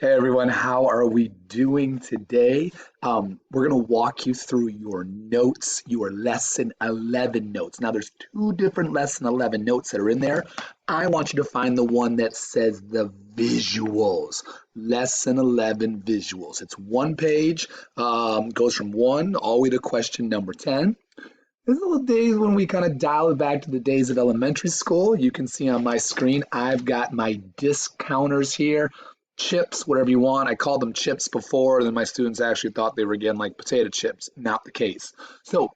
Hey everyone, how are we doing today? We're going to walk you through your notes, your lesson 11 notes. Now, there's two different lesson 11 notes that are in there. I want you to find the one that says the visuals. Lesson 11 visuals. It's one page, goes from 1 all the way to question number 10. These are the days when we kind of dial it back to the days of elementary school. You can see on my screen, I've got my disc counters here, chips, whatever you want. I called them chips before, and then my students actually thought they were again like potato chips. Not the case. So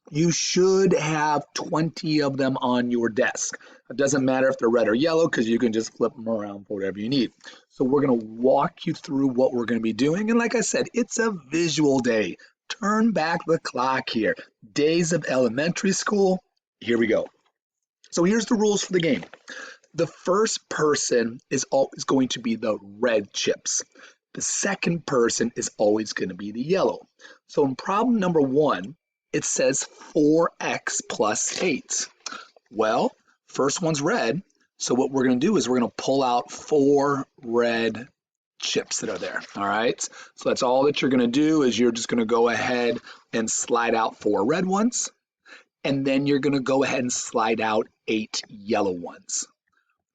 you should have 20 of them on your desk. It doesn't matter if they're red or yellow because you can just flip them around for whatever you need. So we're going to walk you through what we're going to be doing. And like I said, it's a visual day. Turn back the clock here. Days of elementary school. Here we go. So here's the rules for the game. The first person is always going to be the red chips. The second person is always going to be the yellow. So in problem number 1, it says 4x plus 8. Well, first one's red. So what we're going to do is we're going to pull out 4 red chips that are there. All right. So that's all that you're going to do is you're just going to go ahead and slide out 4 red ones. And then you're going to go ahead and slide out 8 yellow ones.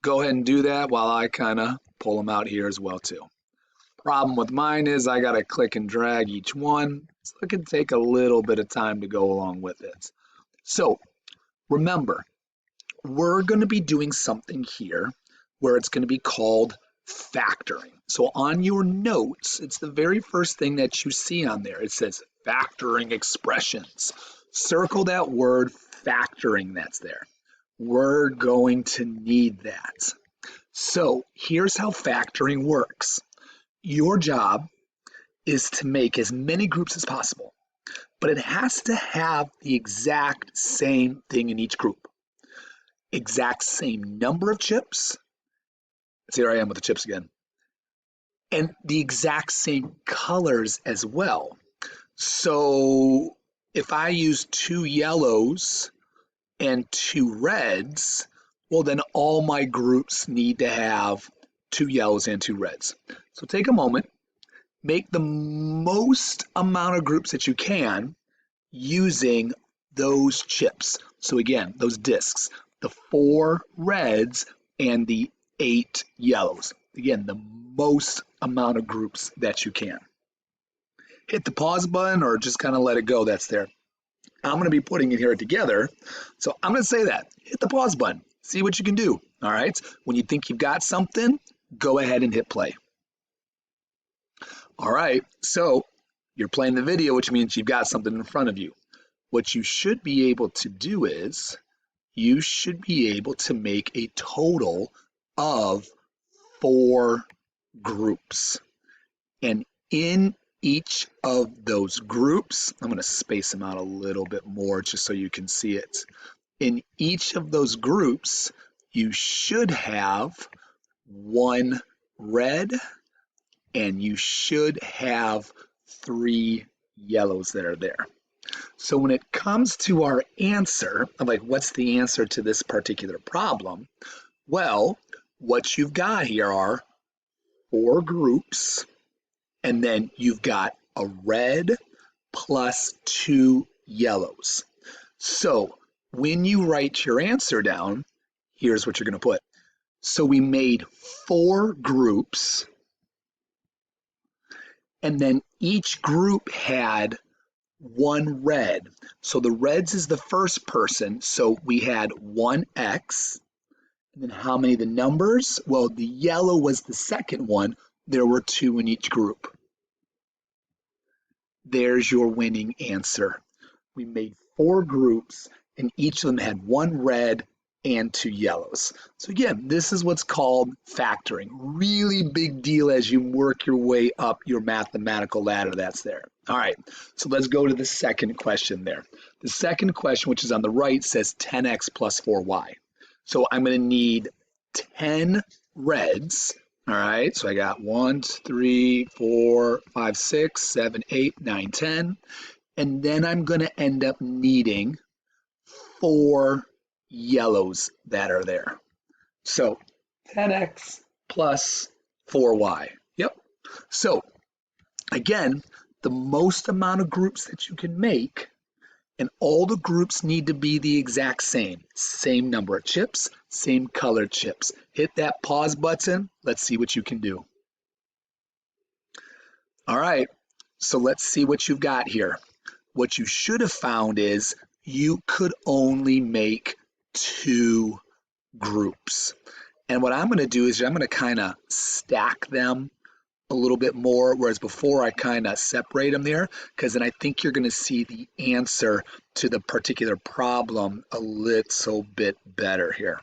Go ahead and do that while I kind of pull them out here as well too. Problem with mine is I got to click and drag each one. So it can take a little bit of time to go along with it. So remember, we're going to be doing something here where it's going to be called factoring. So on your notes, it's the very first thing that you see on there. It says factoring expressions. Circle that word factoring that's there. We're going to need that. So here's how factoring works. Your job is to make as many groups as possible, but it has to have the exact same thing in each group. Exact same number of chips. So here I am with the chips again. And the exact same colors as well. So if I use 2 yellows and 2 reds, well then all my groups need to have 2 yellows and 2 reds. So take a moment, make the most amount of groups that you can using those chips. So again, those discs, the 4 reds and the 8 yellows. Again, the most amount of groups that you can. Hit the pause button or just kind of let it go, that's there. I'm going to be putting it here together. So I'm going to say that. Hit the pause button. See what you can do. All right. When you think you've got something, go ahead and hit play. All right. So you're playing the video, which means you've got something in front of you. What you should be able to do is you should be able to make a total of 4 groups. And in each of those groups, I'm going to space them out a little bit more just so you can see it. In each of those groups, you should have 1 red and you should have 3 yellows that are there. So when it comes to our answer, I'm like, what's the answer to this particular problem? Well, what you've got here are 4 groups, and then you've got a red plus 2 yellows. So when you write your answer down, here's what you're going to put. So we made 4 groups, and then each group had 1 red. So the reds is the first person, so we had 1x. And then how many of the numbers? Well, the yellow was the second one. There were 2 in each group. There's your winning answer. We made 4 groups, and each of them had 1 red and 2 yellows. So again, this is what's called factoring. Really big deal as you work your way up your mathematical ladder that's there. All right, so let's go to the second question there. The second question, which is on the right, says 10x plus 4y. So I'm going to need 10 reds. All right, so I got 1, 2, 3, 4, 5, 6, 7, 8, 9, 10. And then I'm going to end up needing 4 yellows that are there. So 10x plus 4y. Yep. So again, the most amount of groups that you can make, and all the groups need to be the exact same. Same number of chips, same colored chips. Hit that pause button. Let's see what you can do. All right, so let's see what you've got here. What you should have found is you could only make 2 groups. And what I'm going to do is I'm going to kind of stack them a little bit more, whereas before I kind of separate them there, because then I think you're going to see the answer to the particular problem a little bit better here.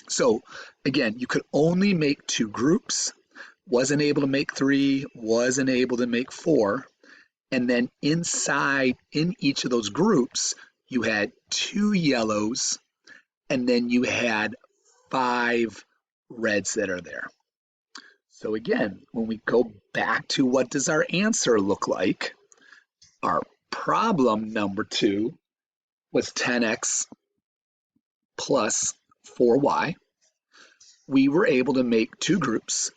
So again, you could only make 2 groups, wasn't able to make 3, wasn't able to make 4, and then inside, in each of those groups, you had 2 yellows, and then you had 5 reds that are there. So again, when we go back to what does our answer look like, our problem number 2 was 10x plus 4y. We were able to make 2 groups,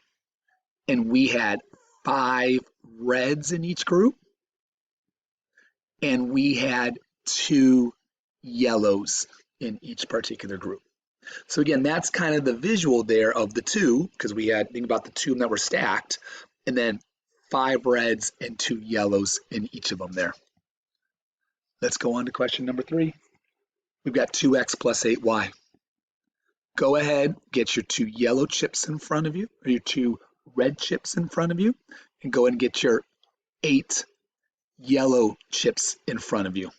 and we had 5 reds in each group, and we had 2 yellows in each particular group. So again, that's kind of the visual there of the 2, because we had, think about the 2 that were stacked, and then 5 reds and 2 yellows in each of them there. Let's go on to question number 3. We've got 2x plus 8y. Go ahead, get your 2 yellow chips in front of you, or your 2 red chips in front of you, and go ahead and get your 8 yellow chips in front of you.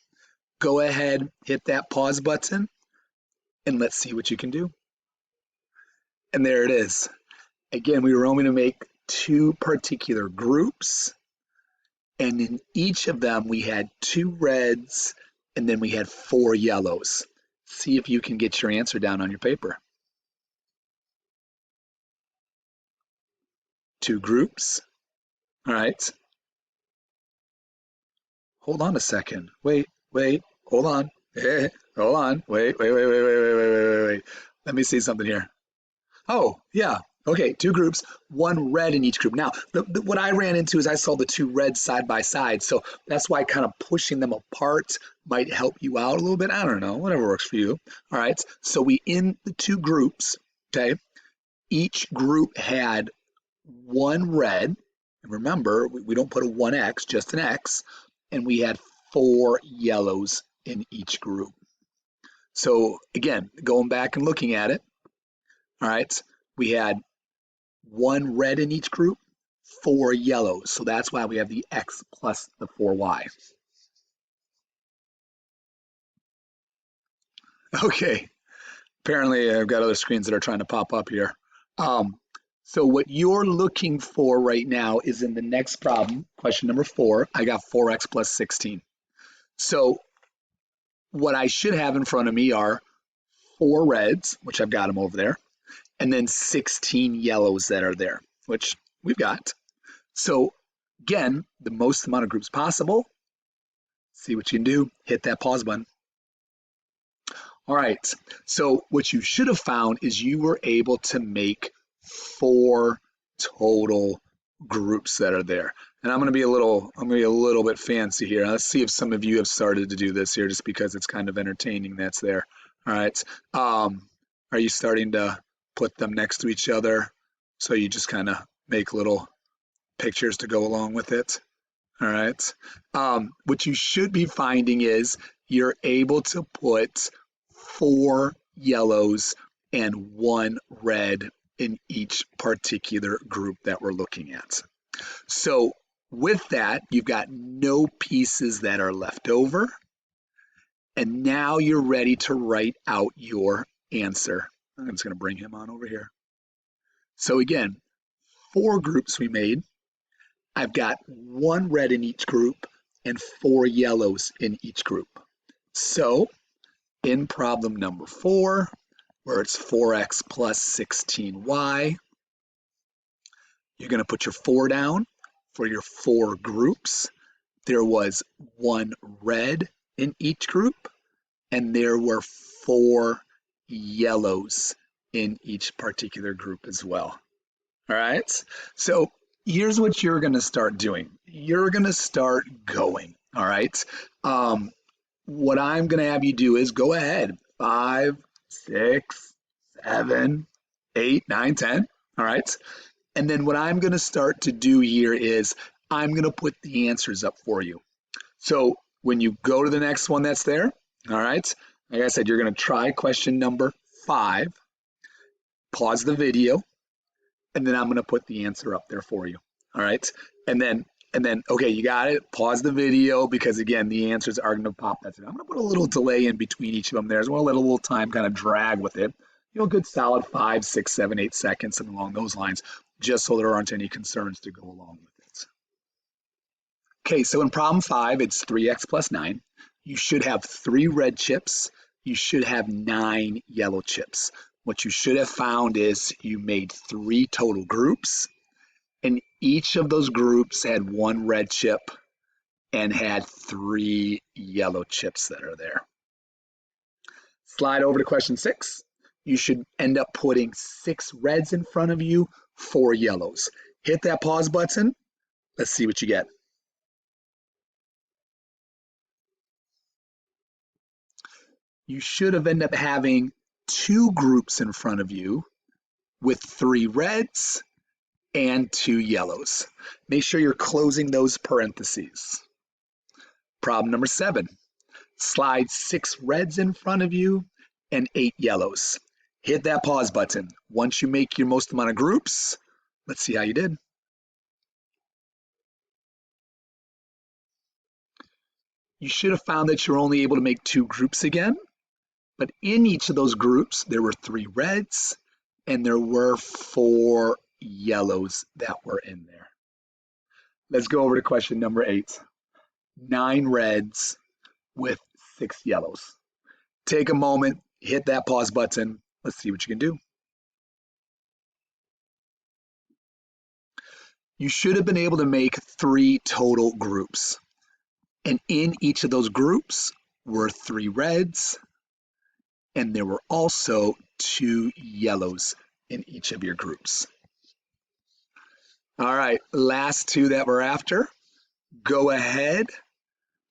Go ahead, hit that pause button, and let's see what you can do. And there it is. Again, we were only going to make 2 particular groups, and in each of them we had 2 reds, and then we had 4 yellows. See if you can get your answer down on your paper. 2 groups. All right. Hold on a second. Wait, hold on. Hold on. Wait. Let me see something here. Oh, yeah. Okay, 2 groups, 1 red in each group. Now, what I ran into is I saw the 2 reds side by side, so that's why kind of pushing them apart might help you out a little bit. I don't know, whatever works for you. All right, so we in the 2 groups, okay, each group had 1 red. And remember, we don't put a 1x, just an x, and we had 4 yellows in each group. So again, going back and looking at it, all right, we had 1 red in each group, 4 yellows. So that's why we have the x plus the 4y. Okay, apparently I've got other screens that are trying to pop up here. So what you're looking for right now is in the next problem, question number 4, I got 4x plus 16. So what I should have in front of me are 4 reds, which I've got them over there, and then 16 yellows that are there, which we've got. So again, the most amount of groups possible. See what you can do. Hit that pause button. All right, so what you should have found is you were able to make 4 total groups that are there. And I'm going to be a little bit fancy here. Let's see if some of you have started to do this here just because it's kind of entertaining that's there. All right. Are you starting to put them next to each other? So you just kind of make little pictures to go along with it. All right. What you should be finding is you're able to put 4 yellows and 1 red in each particular group that we're looking at. So with that, you've got no pieces that are left over. And now you're ready to write out your answer. I'm just going to bring him on over here. So again, 4 groups we made. I've got 1 red in each group and 4 yellows in each group. So in problem number 4, where it's 4x plus 16y, you're going to put your 4 down for your 4 groups. There was 1 red in each group, and there were 4 yellows in each particular group as well. All right, so here's what you're going to start doing. You're going to start going. All right. Um, what I'm going to have you do is go ahead. 5, 6, 7, 8, 9, 10. All right. And then what I'm going to start to do here is I'm going to put the answers up for you. So when you go to the next one that's there, all right, like I said, you're going to try question number 5, pause the video, and then I'm going to put the answer up there for you. All right. And then, okay, you got it. Pause the video because again, the answers are going to pop. That's it. I'm going to put a little delay in between each of them there. So we'll let a little time kind of drag with it. A good solid 5, 6, 7, 8 seconds, something along those lines, just so there aren't any concerns to go along with it. Okay, so in problem 5, it's 3x plus 9. You should have 3 red chips. You should have 9 yellow chips. What you should have found is you made 3 total groups, and each of those groups had 1 red chip and had 3 yellow chips that are there. Slide over to question 6. You should end up putting 6 reds in front of you, 4 yellows. Hit that pause button. Let's see what you get. You should have ended up having 2 groups in front of you with 3 reds and 2 yellows. Make sure you're closing those parentheses. Problem number 7. Slide 6 reds in front of you and 8 yellows. Hit that pause button. Once you make your most amount of groups, let's see how you did. You should have found that you're only able to make 2 groups again, but in each of those groups, there were 3 reds and there were 4 yellows that were in there. Let's go over to question number 8. 9 reds with 6 yellows. Take a moment, hit that pause button. Let's see what you can do. You should have been able to make 3 total groups. And in each of those groups were 3 reds, and there were also 2 yellows in each of your groups. All right, last 2 that we're after. Go ahead,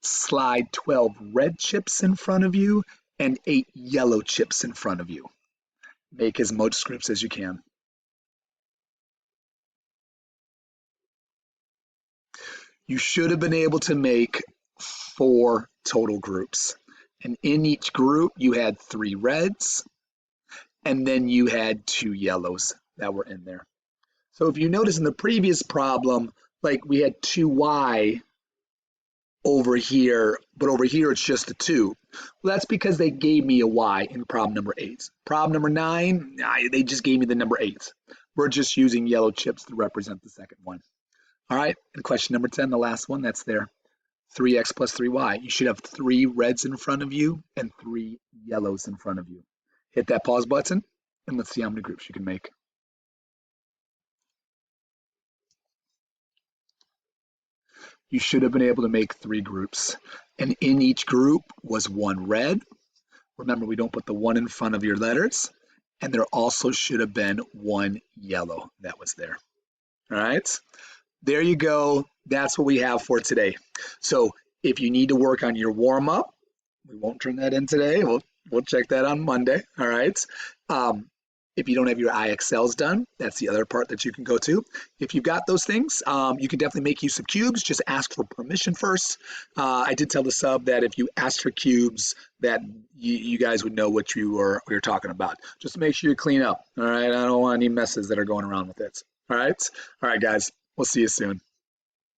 slide 12 red chips in front of you and 8 yellow chips in front of you. Make as much groups as you can. You should have been able to make 4 total groups. And in each group, you had 3 reds, and then you had 2 yellows that were in there. So if you notice in the previous problem, like we had 2y over here, but over here it's just a 2. Well, that's because they gave me a y in problem number 8. Problem number 9, they just gave me the number 8. We're just using yellow chips to represent the second one. All right, and question number 10, the last one, that's there. 3x plus 3y. You should have 3 reds in front of you and 3 yellows in front of you. Hit that pause button, and let's see how many groups you can make. You should have been able to make 3 groups, and in each group was 1 red. Remember, we don't put the 1 in front of your letters, and there also should have been 1 yellow that was there. All right, there you go. That's what we have for today. So if you need to work on your warm-up, we won't turn that in today. We'll check that on Monday. All right. If you don't have your IXLs done, that's the other part that you can go to. If you've got those things, you can definitely make use of cubes. Just ask for permission first. I did tell the sub that if you ask for cubes, that you guys would know what you're talking about. Just make sure you clean up. All right. I don't want any messes that are going around with it. All right. All right, guys. We'll see you soon.